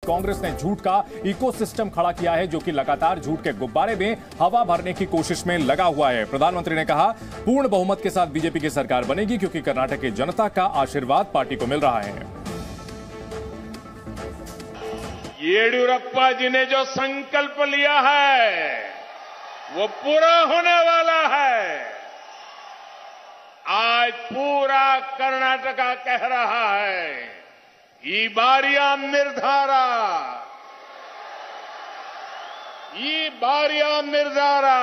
कांग्रेस ने झूठ का इकोसिस्टम खड़ा किया है, जो कि लगातार झूठ के गुब्बारे में हवा भरने की कोशिश में लगा हुआ है। प्रधानमंत्री ने कहा, पूर्ण बहुमत के साथ बीजेपी की सरकार बनेगी, क्योंकि कर्नाटक की जनता का आशीर्वाद पार्टी को मिल रहा है। येडियुरप्पा जी ने जो संकल्प लिया है वो पूरा होने वाला है। आज पूरा कर्नाटका कह रहा है, ई बारिया निर्धारा, ई बारिया निर्धारा,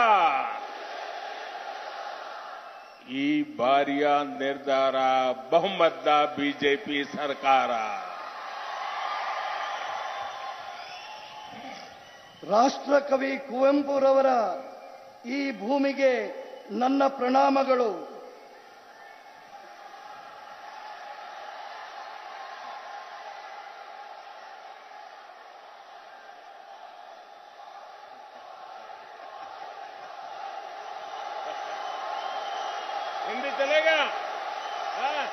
ई बारिया निर्धारा ಬಹುಮತ ಬಿಜೆಪಿ ಸರ್ಕಾರ। ರಾಷ್ಟ್ರಕವಿ ಕುವೆಂಪುರವರ ಈ ಭೂಮಿಗೆ ನನ್ನ ಪ್ರಣಾಮಗಳು। हिंदी चलेगा? हाँ?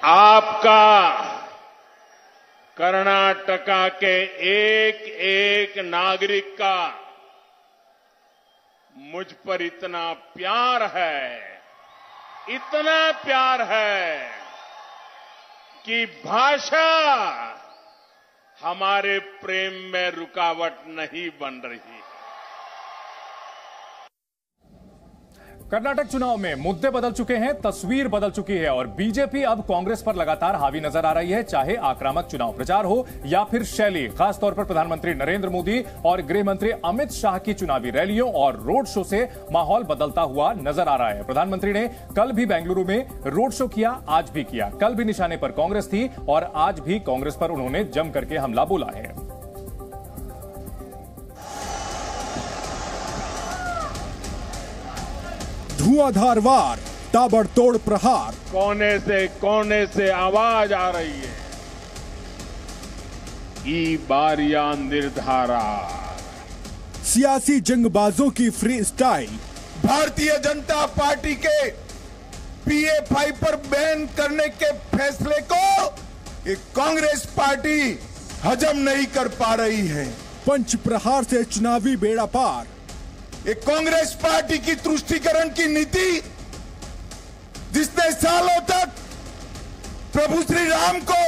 आपका कर्नाटका के एक एक नागरिक का मुझ पर इतना प्यार है, इतना प्यार है कि भाषा हमारे प्रेम में रुकावट नहीं बन रही। कर्नाटक चुनाव में मुद्दे बदल चुके हैं, तस्वीर बदल चुकी है और बीजेपी अब कांग्रेस पर लगातार हावी नजर आ रही है, चाहे आक्रामक चुनाव प्रचार हो या फिर शैली। खासतौर पर प्रधानमंत्री नरेंद्र मोदी और गृह मंत्री अमित शाह की चुनावी रैलियों और रोड शो से माहौल बदलता हुआ नजर आ रहा है। प्रधानमंत्री ने कल भी बेंगलुरु में रोड शो किया, आज भी किया। कल भी निशाने पर कांग्रेस थी और आज भी कांग्रेस पर उन्होंने जम करके हमला बोला है। धुआंधार वार, ताबड़तोड़ प्रहार, कोने से आवाज आ रही है, ई बारिया निर्धारा। सियासी जंगबाजों की free style. Bharatiya Janata party के PA5 पर बैन करने के फैसले को ये कांग्रेस पार्टी हजम नहीं कर पा रही है। पंच प्रहार से चुनावी बेड़ा पार। ये कांग्रेस पार्टी की तुष्टीकरण की नीति, जिसने सालों तक प्रभु श्री राम को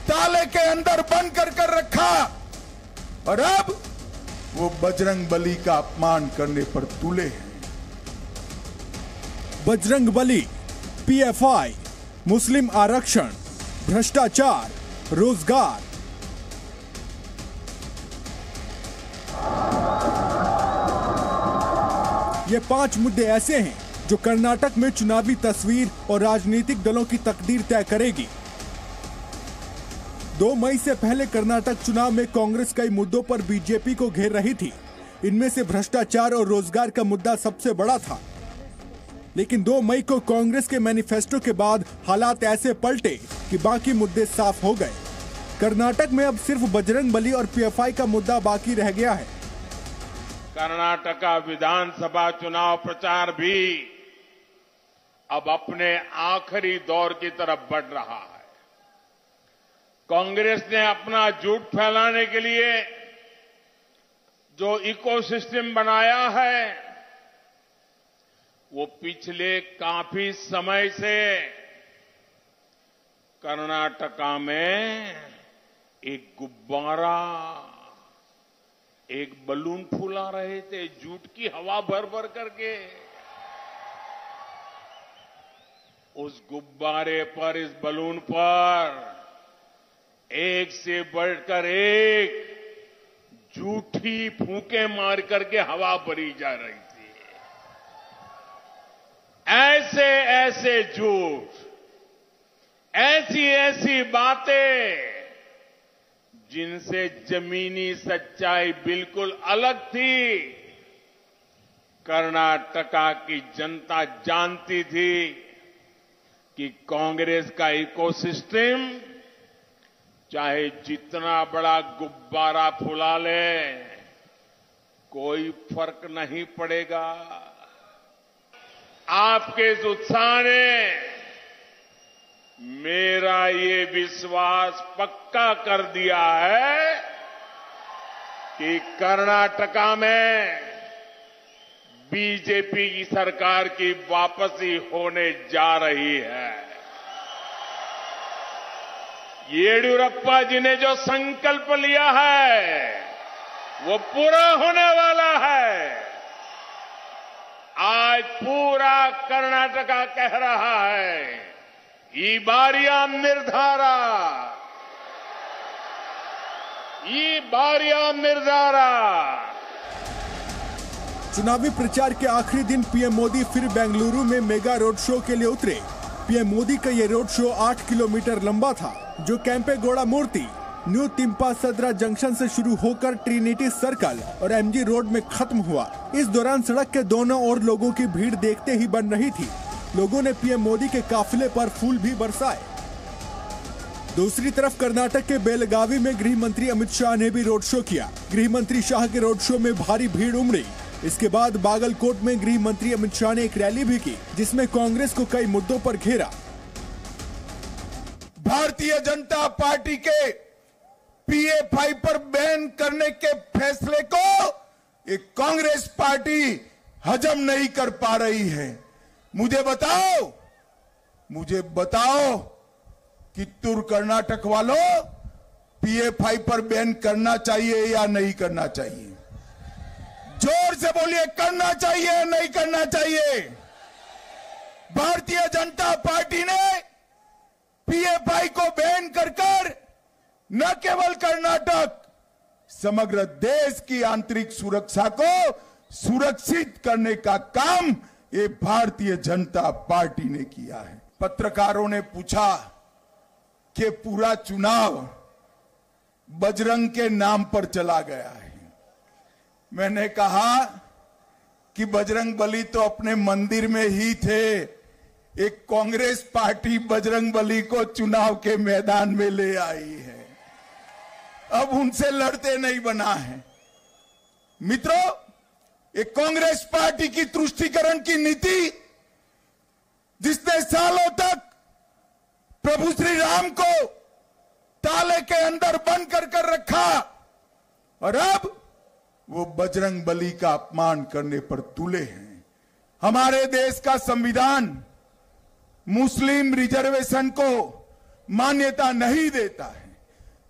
ताले के अंदर बंद कर रखा और अब वो बजरंग बली का अपमान करने पर तुले हैं। बजरंग बली, PFI, मुस्लिम आरक्षण, भ्रष्टाचार, रोजगार। ये 5 मुद्दे ऐसे हैं जो कर्नाटक में चुनावी तस्वीर और राजनीतिक दलों की तकदीर तय करेगी। 2 मई से पहले कर्नाटक चुनाव में कांग्रेस कई मुद्दों पर बीजेपी को घेर रही थी। इनमें से भ्रष्टाचार और रोजगार का मुद्दा सबसे बड़ा था। लेकिन 2 मई को कांग्रेस के मैनिफेस्टो के बाद हालात ऐसे पलटे कि बाकी मुद्दे साफ हो गए। कर्नाटक में अब सिर्फ बजरंग बली और PFI का मुद्दा बाकी रह गया है। कर्नाटका विधानसभा चुनाव प्रचार भी अब अपने आखिरी दौर की तरफ बढ़ रहा है। कांग्रेस ने अपना झूठ फैलाने के लिए जो इकोसिस्टम बनाया है, वो पिछले काफी समय से कर्नाटका में एक गुब्बारा, एक बलून फूला रहे थे, झूठ की हवा भर भर करके। उस गुब्बारे पर, इस बलून पर एक से बढ़कर एक झूठी फूंके मार करके हवा भरी जा रही थी। ऐसे ऐसे झूठ, ऐसी ऐसी बातें जिनसे जमीनी सच्चाई बिल्कुल अलग थी, कर्नाटका की जनता जानती थी कि कांग्रेस का इकोसिस्टम चाहे जितना बड़ा गुब्बारा फुला ले, कोई फर्क नहीं पड़ेगा। आपके इस उत्साह ने मेरा ये विश्वास पक्का कर दिया है कि कर्नाटका में बीजेपी की सरकार की वापसी होने जा रही है। येडियुरप्पा जी ने जो संकल्प लिया है वो पूरा होने वाला है। आज पूरा कर्नाटका कह रहा है, ई बारिया निर्धारा, ई बारिया निर्धारा। चुनावी प्रचार के आखिरी दिन पीएम मोदी फिर बेंगलुरु में मेगा रोड शो के लिए उतरे। पीएम मोदी का ये रोड शो 8 किलोमीटर लंबा था, जो केंपेगौड़ा मूर्ति, न्यू तिम्पासद्रा जंक्शन से शुरू होकर ट्रिनिटी सर्कल और एमजी रोड में खत्म हुआ। इस दौरान सड़क के दोनों ओर लोगों की भीड़ देखते ही बन रही थी। लोगों ने पीएम मोदी के काफिले पर फूल भी बरसाए। दूसरी तरफ कर्नाटक के बेलगावी में गृह मंत्री अमित शाह ने भी रोड शो किया। गृह मंत्री शाह के रोड शो में भारी भीड़ उमड़ी। इसके बाद बागलकोट में गृह मंत्री अमित शाह ने एक रैली भी की, जिसमें कांग्रेस को कई मुद्दों पर घेरा। भारतीय जनता पार्टी के PA5 पर बैन करने के फैसले को एक कांग्रेस पार्टी हजम नहीं कर पा रही है। मुझे बताओ कि कर्नाटक वालों, PA5 पर बैन करना चाहिए या नहीं करना चाहिए? जोर से बोलिए, करना चाहिए या नहीं करना चाहिए? भारतीय जनता पार्टी ने PA5 को बैन कर न केवल कर्नाटक, समग्र देश की आंतरिक सुरक्षा को सुरक्षित करने का काम ये भारतीय जनता पार्टी ने किया है। पत्रकारों ने पूछा कि पूरा चुनाव बजरंग के नाम पर चला गया है। मैंने कहा कि बजरंग बली तो अपने मंदिर में ही थे। एक कांग्रेस पार्टी बजरंग बली को चुनाव के मैदान में ले आई है, अब उनसे लड़ते नहीं बना है। मित्रों, एक कांग्रेस पार्टी की तुष्टीकरण की नीति, जिसने सालों तक प्रभु श्री राम को ताले के अंदर बंद कर रखा, और अब वो बजरंग बली का अपमान करने पर तुले हैं। हमारे देश का संविधान मुस्लिम रिजर्वेशन को मान्यता नहीं देता है।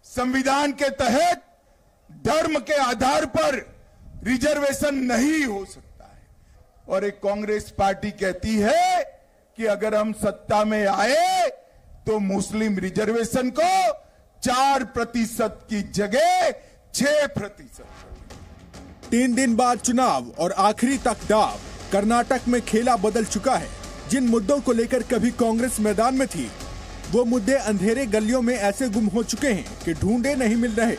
संविधान के तहत धर्म के आधार पर रिजर्वेशन नहीं हो सकता है। और एक कांग्रेस पार्टी कहती है कि अगर हम सत्ता में आए तो मुस्लिम रिजर्वेशन को 4% की जगह 6%। 3 दिन बाद चुनाव और आखिरी तक दाव कर्नाटक में खेला बदल चुका है। जिन मुद्दों को लेकर कभी कांग्रेस मैदान में थी, वो मुद्दे अंधेरे गलियों में ऐसे गुम हो चुके हैं कि ढूंढे नहीं मिल रहे।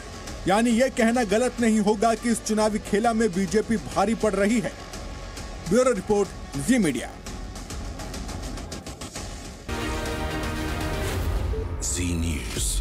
यानी यह कहना गलत नहीं होगा कि इस चुनावी खेला में बीजेपी भारी पड़ रही है। ब्यूरो रिपोर्ट, जी मीडिया। जी न्यूज़।